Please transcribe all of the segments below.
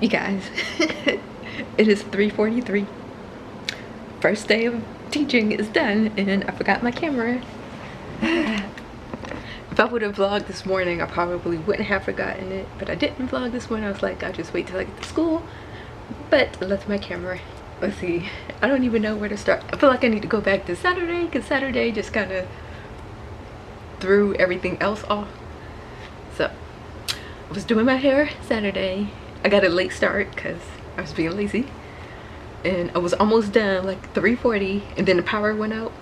You guys, it is 3:43. First day of teaching is done, and I forgot my camera. If I would have vlogged this morning, I probably wouldn't have forgotten it, but I didn't vlog this morning. I was like, I'll just wait till I get to school. But I left my camera. Let's see. I don't even know where to start. I feel like I need to go back to Saturday, because Saturday just kind of threw everything else off. So, I was doing my hair Saturday. I got a late start because I was being lazy, and I was almost done, like 3:40, and then the power went out.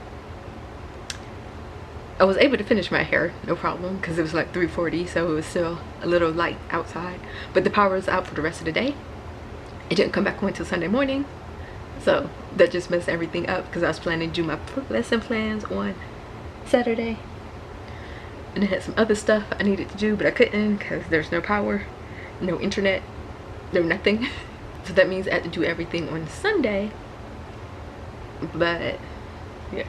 I was able to finish my hair, no problem, because it was like 3:40, so it was still a little light outside, but the power was out for the rest of the day. It didn't come back on until Sunday morning, so that just messed everything up, because I was planning to do my lesson plans on Saturday, and I had some other stuff I needed to do, but I couldn't because there's no power, no internet, no nothing. So that means I had to do everything on Sunday. But yeah,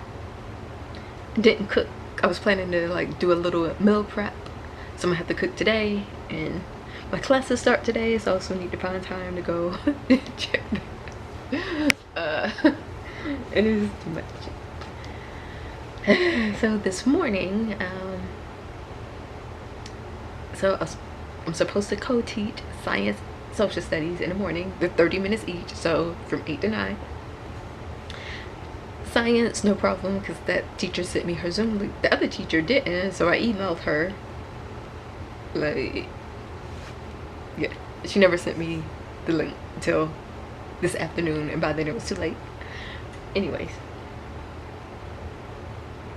didn't cook. I was planning to like do a little meal prep, so I'm gonna have to cook today, and my classes start today, so I also need to find time to go check. It is too much. So this morning, I'm supposed to co-teach science, social studies in the morning. They're 30 minutes each, so from 8 to 9. Science, no problem, because that teacher sent me her Zoom link. The other teacher didn't, so I emailed her. Like, yeah, she never sent me the link until this afternoon, and by then it was too late. Anyways.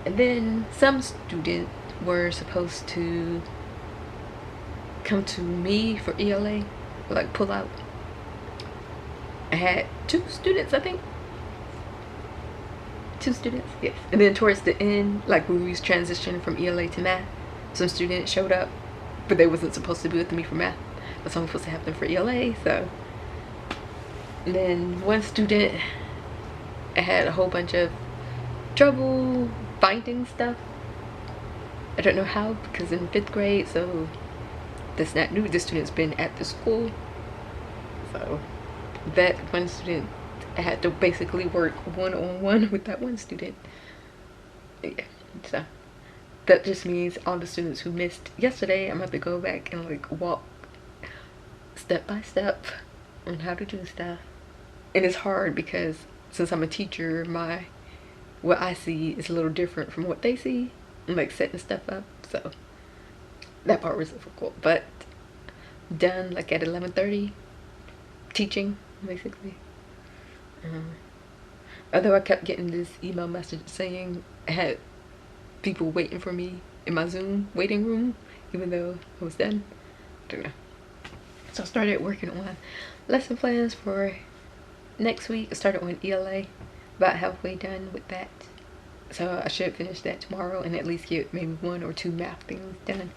And then some students were supposed to come to me for ELA, like pull out. I had 2 students, I think. 2 students, yes. And then towards the end, like when we was transitioning from ELA to math, some students showed up, but they wasn't supposed to be with me for math, but some was supposed to have them for ELA. So, and then one student, I had a whole bunch of trouble finding stuff. I don't know how, because in 5th grade, so that's not new. This student's been at the school, so that one student, I had to basically work one-on-one with that one student. Yeah, so that just means all the students who missed yesterday, I'm gonna have to go back and like walk step by step on how to do stuff. And it's hard because since I'm a teacher, what I see is a little different from what they see. I'm like setting stuff up, so that part was difficult, but done like at 11:30, teaching basically. Although I kept getting this email message saying I had people waiting for me in my Zoom waiting room, even though I was done. I don't know. So I started working on lesson plans for next week. I started on ELA, about halfway done with that. So I should finish that tomorrow and at least get maybe 1 or 2 math things done.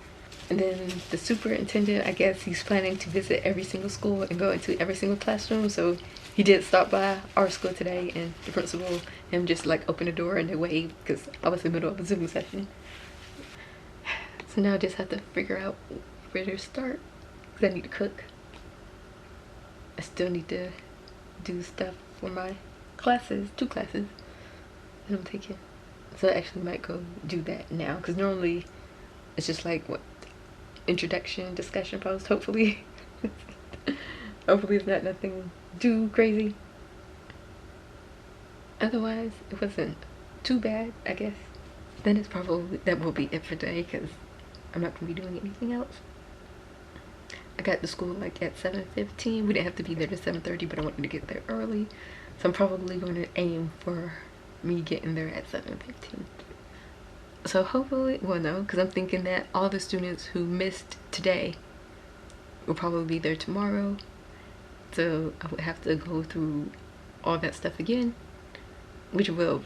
And then the superintendent, I guess he's planning to visit every single school and go into every single classroom. So he did stop by our school today, and the principal, him just like opened the door and they waved because I was in the middle of a Zoom session. So now I just have to figure out where to start because I need to cook. I still need to do stuff for my classes, 2 classes that I'm taking. So I actually might go do that now, because normally it's just like what, introduction discussion post, hopefully. Hopefully it's not nothing too crazy. Otherwise it wasn't too bad, I guess. Then it's probably, that will be it for today, because I'm not gonna be doing anything else. I got to school like at 7:15. We didn't have to be there to 7:30, but I wanted to get there early, so I'm probably going to aim for me getting there at 7:15. So hopefully, well no, because I'm thinking that all the students who missed today will probably be there tomorrow, so I would have to go through all that stuff again, which will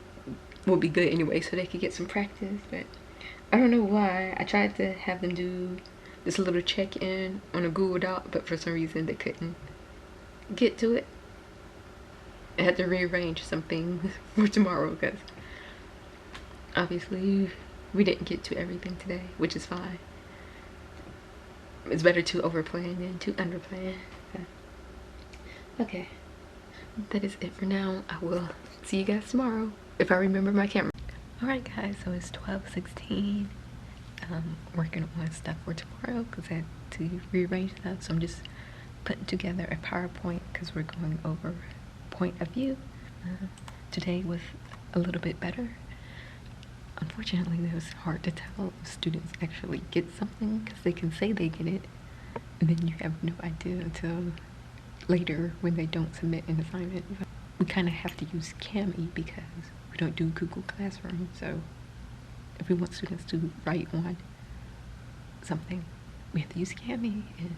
be good anyway, so they could get some practice. But I don't know why I tried to have them do this little check-in on a Google Doc, but for some reason they couldn't get to it. I had to rearrange something for tomorrow because obviously we didn't get to everything today, which is fine. It's better to overplan than to underplan. Okay, that is it for now. I will see you guys tomorrow if I remember my camera. All right guys, so it's 12:16. Working on stuff for tomorrow because I had to rearrange that, so I'm just putting together a PowerPoint because we're going over point of view. Today was a little bit better. Unfortunately, it was hard to tell if students actually get something because they can say they get it and then you have no idea until later when they don't submit an assignment. We kind of have to use Kami because we don't do Google Classroom, so if we want students to write on something, we have to use Kami, and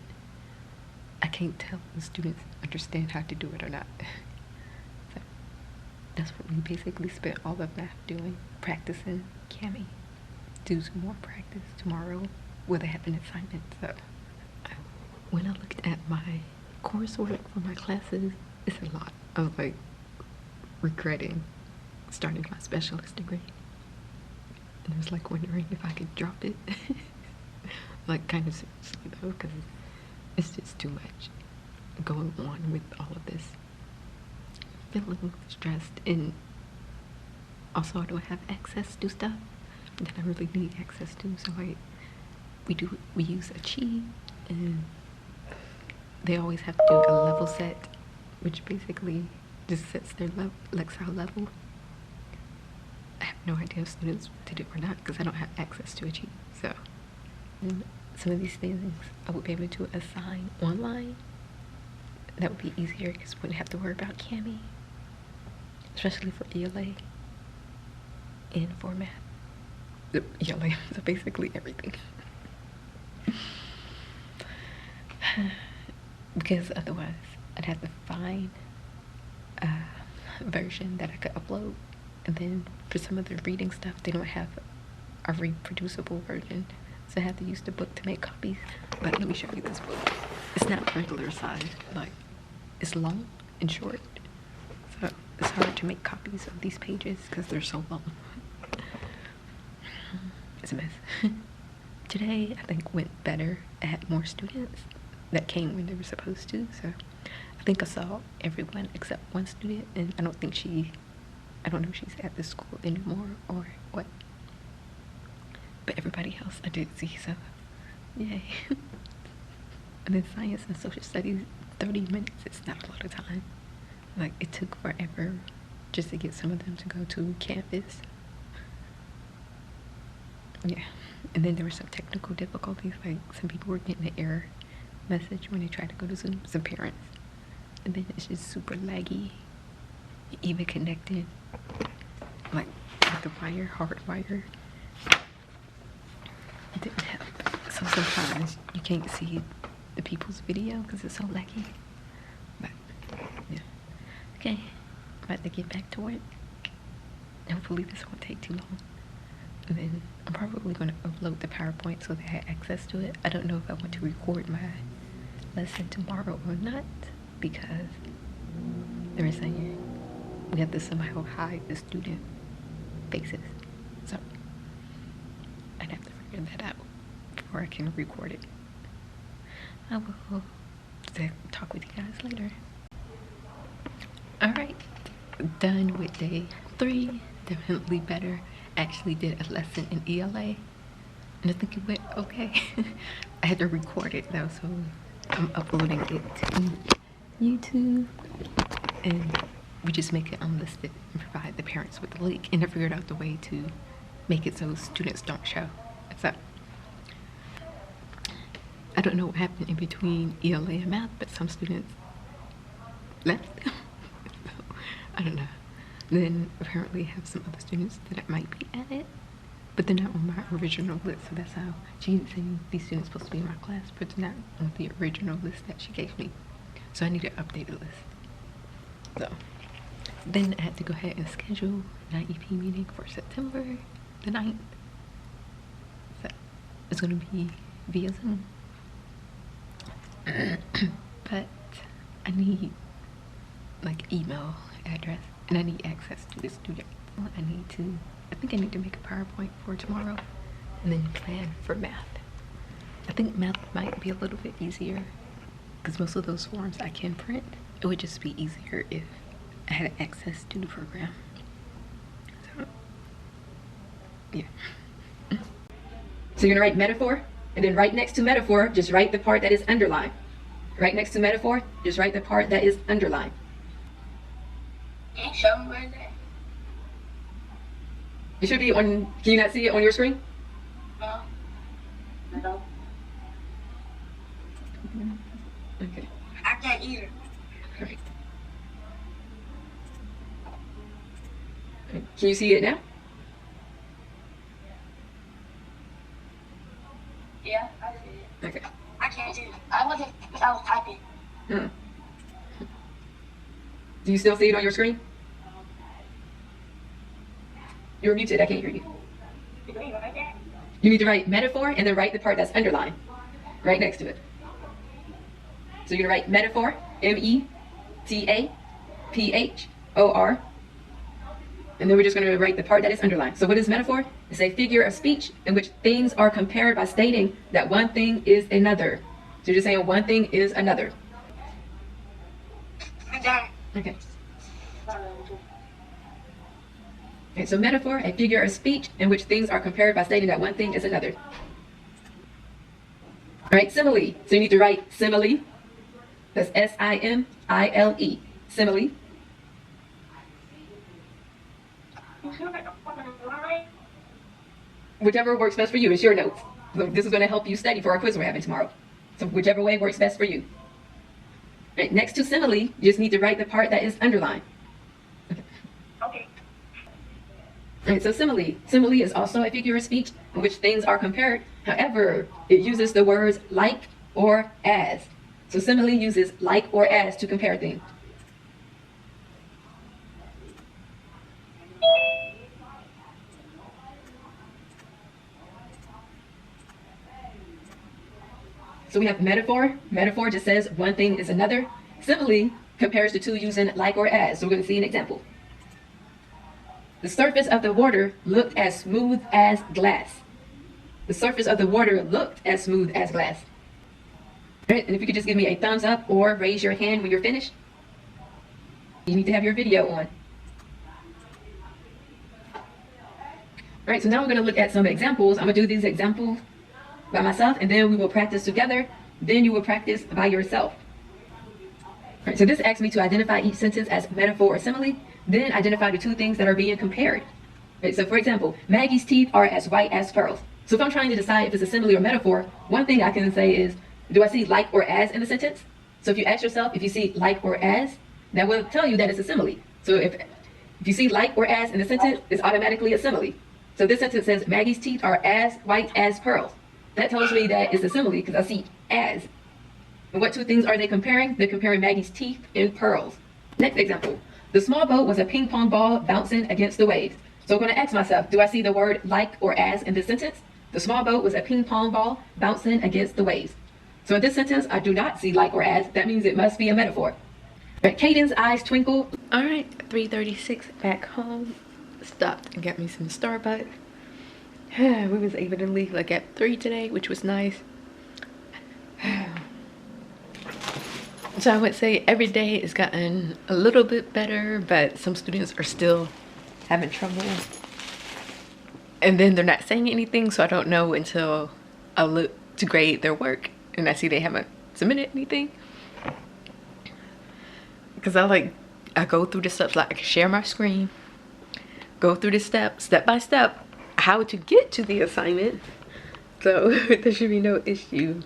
I can't tell the students understand how to do it or not. So that's what we basically spent all of math doing, practicing Kami. Do some more practice tomorrow where they have an assignment. So when I looked at my coursework for my classes, it's a lot. I was like regretting starting my specialist degree. And I was like wondering if I could drop it. Like kind of seriously though, because it's just too much going on with all of this. Feeling stressed, and also I don't have access to stuff that I really need access to. So we use Achieve, and they always have to do a level set, which basically just sets their Lexile level. I have no idea if students did it or not because I don't have access to Achieve. So, and some of these things I would be able to assign online. That would be easier because we wouldn't have to worry about Kami, especially for ELA and for math. ELA, so basically everything. Because otherwise I'd have to find a version that I could upload, and then for some of the reading stuff they don't have a reproducible version, so I have to use the book to make copies. But let me show you this book. It's not regular size, like it's long and short, so it's hard to make copies of these pages because they're so long. It's a mess. Today I think went better. I had more students that came when they were supposed to, so I think I saw everyone except one student, and I don't know if she's at the school anymore or what, but everybody else I did see, so yay. And then science and social studies, 30 minutes, it's not a lot of time. Like, it took forever just to get some of them to go to campus. Yeah, and then there were some technical difficulties, like some people were getting an error message when they tried to go to Zoom, some parents, and then it's just super laggy, even connected, like with the wire, hard wire. It didn't help. So sometimes you can't see the people's video because it's so laggy. But yeah, okay, I'm about to get back to work. Hopefully this won't take too long. And then I'm probably going to upload the PowerPoint so that I have access to it. I don't know if I want to record my lesson tomorrow or not, because they were saying we have to somehow hide the student faces. So I'd have to figure that out before I can record it. I will talk with you guys later. Alright, done with day 3. Definitely better. Actually did a lesson in ELA, and I think it went okay. I had to record it though, so I'm uploading it to YouTube, and we just make it unlisted and provide the parents with the link, and I figured out the way to make it so students don't show. So I don't know what happened in between ELA and math, but some students left. So, I don't know. Then apparently have some other students that might be at it, but they're not on my original list. So that's how she didn't say these students supposed to be in my class, but they're not on the original list that she gave me. So I need to update the list. So then I had to go ahead and schedule an IEP meeting for September the 9th. So it's gonna be via Zoom. But I need like email address, and I need access to the student. I think I need to make a PowerPoint for tomorrow and then plan for math. I think math might be a little bit easier because most of those forms I can print, it would just be easier if I had access to the program. So, yeah. So you're gonna write metaphor, and then right next to metaphor, just write the part that is underlined. Right next to metaphor, just write the part that is underlined. Can you show me where is that? It should be on, can you not see it on your screen? No. No. Okay. I can't either. All right. Can you see it now? Yeah, I see it. Okay. I can't see it. I wasn't, I was typing. Hmm. Do you still see it on your screen? You're muted, I can't hear you. You can write that? You need to write metaphor and then write the part that's underlined right next to it. So you're gonna write metaphor, M-E-T-A-P-H-O-R. And then we're just gonna write the part that is underlined. So what is metaphor? It's a figure of speech in which things are compared by stating that one thing is another. So you're just saying one thing is another. I'm done. Okay. Okay, so metaphor, a figure of speech in which things are compared by stating that one thing is another. All right, simile. So you need to write simile. That's S-I-M-I-L-E. Simile. Whichever works best for you. It's your notes. So this is going to help you study for our quiz we're having tomorrow. So whichever way works best for you. All right, next to simile, you just need to write the part that is underlined. Okay. All right, so simile. Simile is also a figure of speech in which things are compared. However, it uses the words like or as. So simile uses like or as to compare things. So we have metaphor. Metaphor just says one thing is another. Simile compares the two using like or as. So we're going to see an example. The surface of the water looked as smooth as glass. The surface of the water looked as smooth as glass. All right, and if you could just give me a thumbs up or raise your hand when you're finished. You need to have your video on. All right, so now we're going to look at some examples. I'm going to do these examples by myself, and then we will practice together. Then you will practice by yourself. All right, so this asks me to identify each sentence as metaphor or simile, then identify the two things that are being compared. Right, so for example, Maggie's teeth are as white as pearls. So if I'm trying to decide if it's a simile or metaphor, one thing I can say is, do I see like or as in the sentence? So if you ask yourself if you see like or as, that will tell you that it's a simile. So if you see like or as in the sentence, it's automatically a simile. So this sentence says Maggie's teeth are as white as pearls. That tells me that it's a simile because I see as. And what two things are they comparing? They're comparing Maggie's teeth and pearls. Next example. The small boat was a ping pong ball bouncing against the waves. So I'm going to ask myself, do I see the word like or as in this sentence? The small boat was a ping pong ball bouncing against the waves. So in this sentence, I do not see like or as. That means it must be a metaphor. Right, Caden's eyes twinkle. All right, 3:36 back home. Stopped and got me some Starbucks. We was able to leave like at 3 today, which was nice. So I would say every day has gotten a little bit better, but some students are still having trouble. And then they're not saying anything, so I don't know until I look to grade their work and I see they haven't submitted anything. Because I go through the steps, like I can share my screen, go through the steps, step by step, how to get to the assignment. So there should be no issue.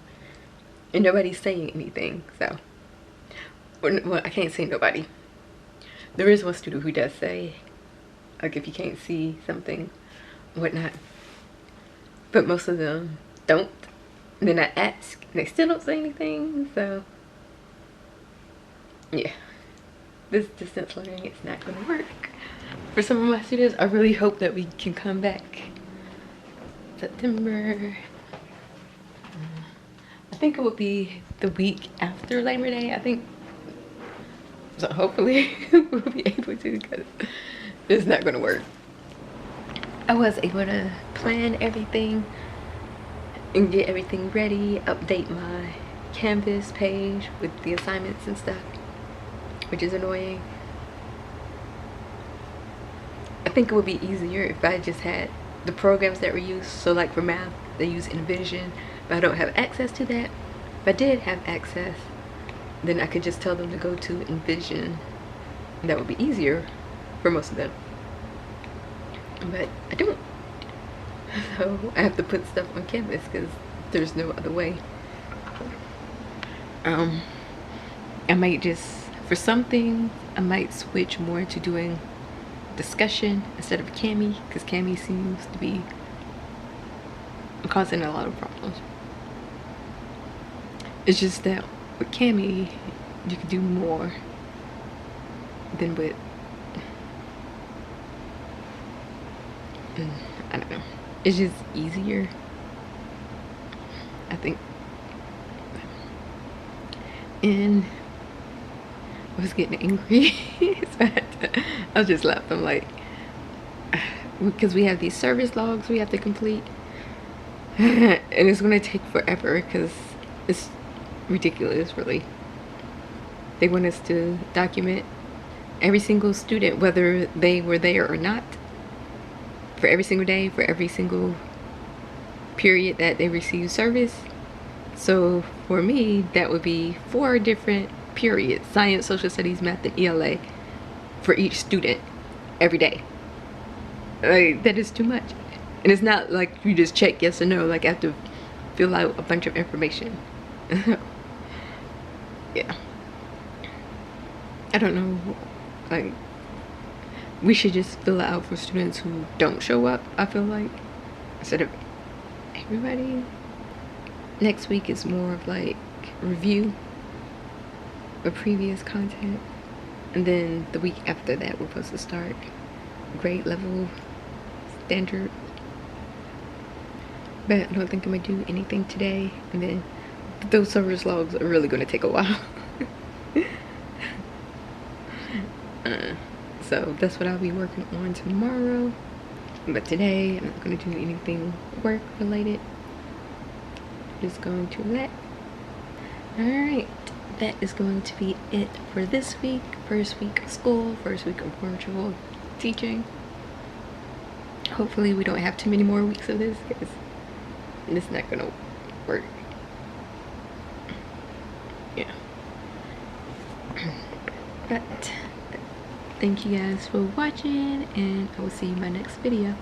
And nobody's saying anything, so. Well, I can't say nobody. There is one student who does say, like if you can't see something, whatnot. But most of them don't. And then I ask, and they still don't say anything, so. Yeah. This distance learning is not gonna work. For some of my students, I really hope that we can come back September. I think it will be the week after Labor Day, I think. So hopefully we'll be able to, because it's not gonna work. I was able to plan everything and get everything ready, update my Canvas page with the assignments and stuff. which is annoying. I think it would be easier if I just had the programs that were used. So like for math, they use Envision, but I don't have access to that. If I did have access, then I could just tell them to go to Envision. That would be easier for most of them. But I don't. So I have to put stuff on Canvas because there's no other way. I might just, for some things, I might switch more to doing discussion instead of Kami, because Kami seems to be causing a lot of problems. It's just that with Kami, you can do more than with, I don't know. It's just easier, I think. And I was getting angry. So I was just laughing. I'm like, because we have these service logs we have to complete. And it's going to take forever because it's ridiculous, really. They want us to document every single student, whether they were there or not, for every single day, for every single period that they receive service. So for me, that would be 4 different periods: science, social studies, math, and ELA, for each student every day. Like, that is too much. And it's not like you just check yes or no. Like, I have to fill out a bunch of information. Yeah, I don't know, like, we should just fill it out for students who don't show up, I feel like, instead of everybody. Next week is more of like review of previous content, and then the week after that we're supposed to start grade level standard. But I don't think I'm gonna do anything today, and then those service logs are really gonna take a while. So that's what I'll be working on tomorrow. But today I'm not gonna do anything work related. Just going to let. Alright, that is going to be it for this week. First week of school, first week of virtual teaching. Hopefully we don't have too many more weeks of this, because it's not gonna work. Yeah. But thank you guys for watching, and I will see you in my next video.